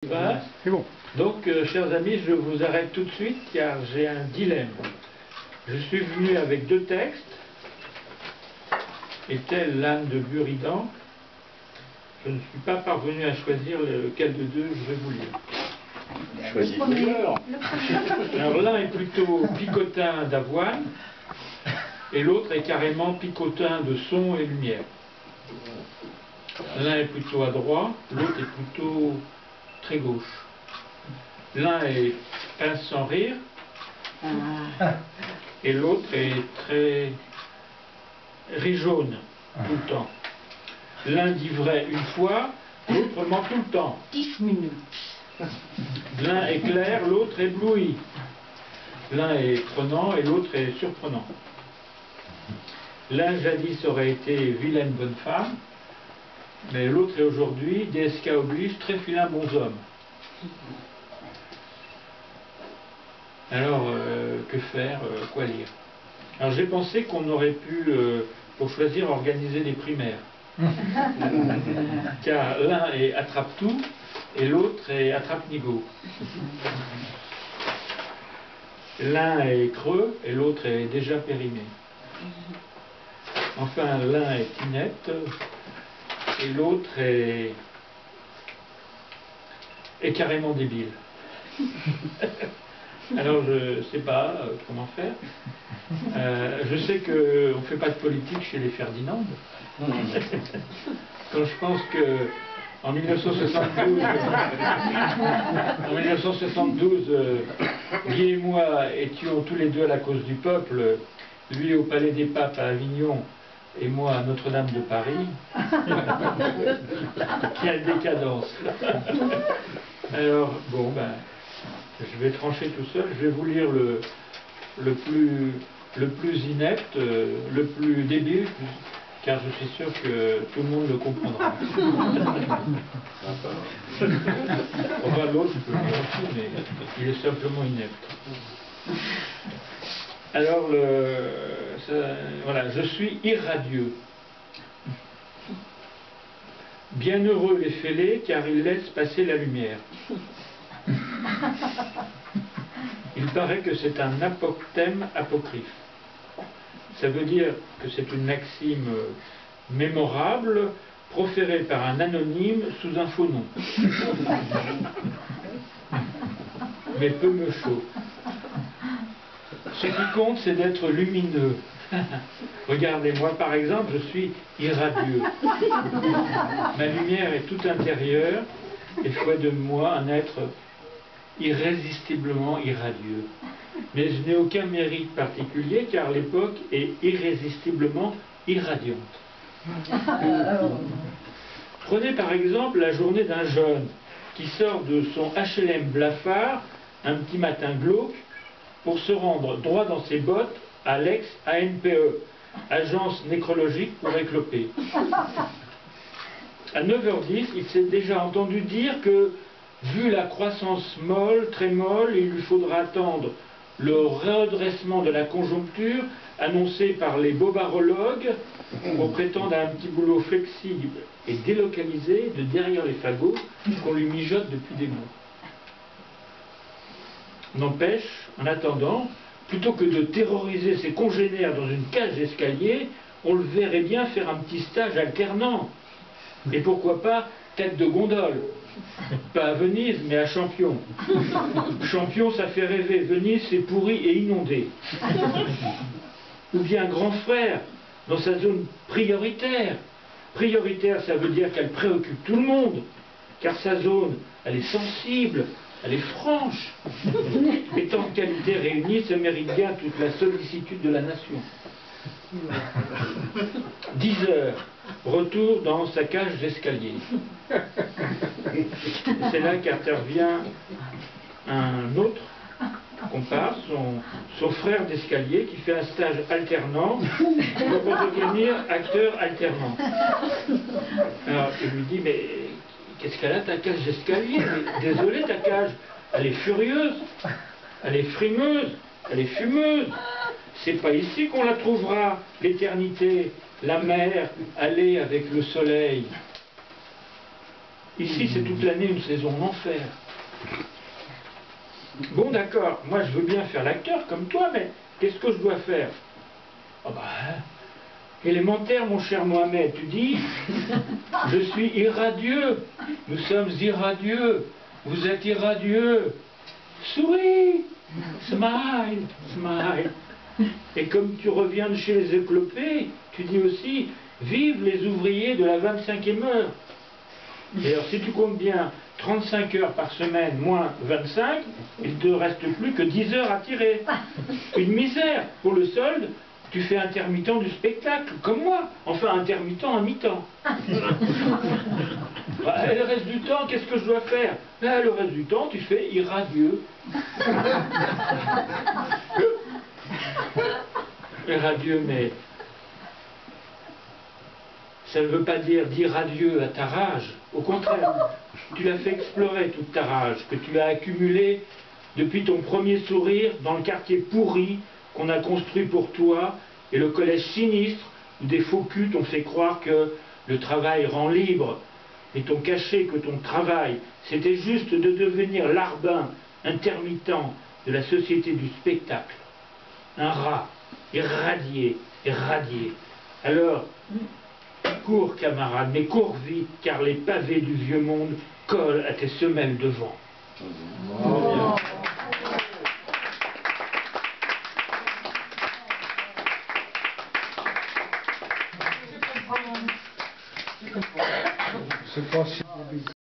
C'est bon. Donc, chers amis, je vous arrête tout de suite car j'ai un dilemme. Je suis venu avec deux textes, et tel l'âne de Buridan, je ne suis pas parvenu à choisir lequel de deux je vais vous lire. Choisis-le. Alors l'un est plutôt picotin d'avoine, et l'autre est carrément picotin de son et lumière. L'un est plutôt à droite, l'autre est plutôt très gauche. L'un est pince sans rire, et l'autre est très rit-jaune tout le temps. L'un dit vrai une fois, l'autre ment tout le temps. 10 minutes. L'un est clair, l'autre ébloui. L'un est prenant et l'autre est surprenant. L'un jadis aurait été vilaine bonne femme, mais l'autre est aujourd'hui, DSK oblige, très filin bonhomme. Alors, que faire, quoi lire? Alors j'ai pensé qu'on aurait pu, pour choisir, organiser des primaires. Car l'un est attrape-tout et l'autre est attrape-nigo. L'un est creux et l'autre est déjà périmé. Enfin, l'un est inepte et l'autre est carrément débile. Alors je ne sais pas comment faire. Je sais qu'on ne fait pas de politique chez les Ferdinand. Quand je pense que en 1972, Guy et moi étions tous les deux à la cause du peuple, lui au Palais des Papes à Avignon et moi à Notre-Dame de Paris. Quelle décadence! Alors, bon, ben, je vais trancher tout seul, je vais vous lire le plus inepte, le plus débile, car je suis sûr que tout le monde le comprendra. Enfin, l'autre, je peux le dire aussi, mais il est simplement inepte. Alors, voilà, je suis irradieux. Bienheureux les fêlés, car ils laissent passer la lumière. Il paraît que c'est un apophthegme apocryphe. Ça veut dire que c'est une maxime mémorable proférée par un anonyme sous un faux nom. Mais peu me chaud. Ce qui compte, c'est d'être lumineux. Regardez, moi par exemple, je suis irradieux. Ma lumière est toute intérieure et fait de moi un être irrésistiblement irradieux. Mais je n'ai aucun mérite particulier car l'époque est irrésistiblement irradiante. Prenez par exemple la journée d'un jeune qui sort de son HLM blafard un petit matin glauque pour se rendre droit dans ses bottes à l'ex-ANPE, Agence nécrologique pour écloper. À 9h10, il s'est déjà entendu dire que, vu la croissance molle, très molle, il lui faudra attendre le redressement de la conjoncture annoncé par les bobarologues pour prétendre à un petit boulot flexible et délocalisé de derrière les fagots qu'on lui mijote depuis des mois. N'empêche, en attendant, plutôt que de terroriser ses congénères dans une cage d'escalier, on le verrait bien faire un petit stage alternant. Et pourquoi pas tête de gondole? Pas à Venise, mais à Champion. Champion, ça fait rêver. Venise, c'est pourri et inondé. Ou bien grand frère, dans sa zone prioritaire. Prioritaire, ça veut dire qu'elle préoccupe tout le monde. Car sa zone, elle est sensible, elle est franche. Et tant de qualités réunies, ça mérite bien toute la sollicitude de la nation. 10h, retour dans sa cage d'escalier. C'est là qu'intervient un autre comparse, son frère d'escalier, qui fait un stage alternant pour devenir acteur alternant. Alors il lui dit, mais qu'est-ce qu'elle a ta cage d'escalier? Désolé, ta cage, elle est furieuse, elle est frimeuse, elle est fumeuse. C'est pas ici qu'on la trouvera, l'éternité, la mer, aller avec le soleil. Ici, c'est toute l'année une saison d'enfer. Bon, d'accord, moi je veux bien faire l'acteur comme toi, mais qu'est-ce que je dois faire? Ah bah, élémentaire, mon cher Mohamed, tu dis, je suis irradieux, nous sommes irradieux, vous êtes irradieux, souris, smile, smile. Et comme tu reviens de chez les éclopés, tu dis aussi, vive les ouvriers de la 25e heure. Et alors si tu comptes bien 35 heures par semaine moins 25, il ne te reste plus que 10 heures à tirer. Une misère. Pour le solde, tu fais intermittent du spectacle, comme moi. Enfin, intermittent à mi-temps. Bah, et le reste du temps, qu'est-ce que je dois faire? Bah, le reste du temps, tu fais irradieux. Irradieux, mais ça ne veut pas dire adieu à ta rage. Au contraire, tu l'as fait explorer toute ta rage, que tu as accumulée depuis ton premier sourire dans le quartier pourri qu'on a construit pour toi et le collège sinistre où des faux culs t'ont fait croire que le travail rend libre et t'ont caché que ton travail, c'était juste de devenir l'arbin intermittent de la société du spectacle. Un rat, irradié, irradié. Alors, cours, camarade, mais cours vite, car les pavés du vieux monde collent à tes semelles de vent. Oh. C'est pas si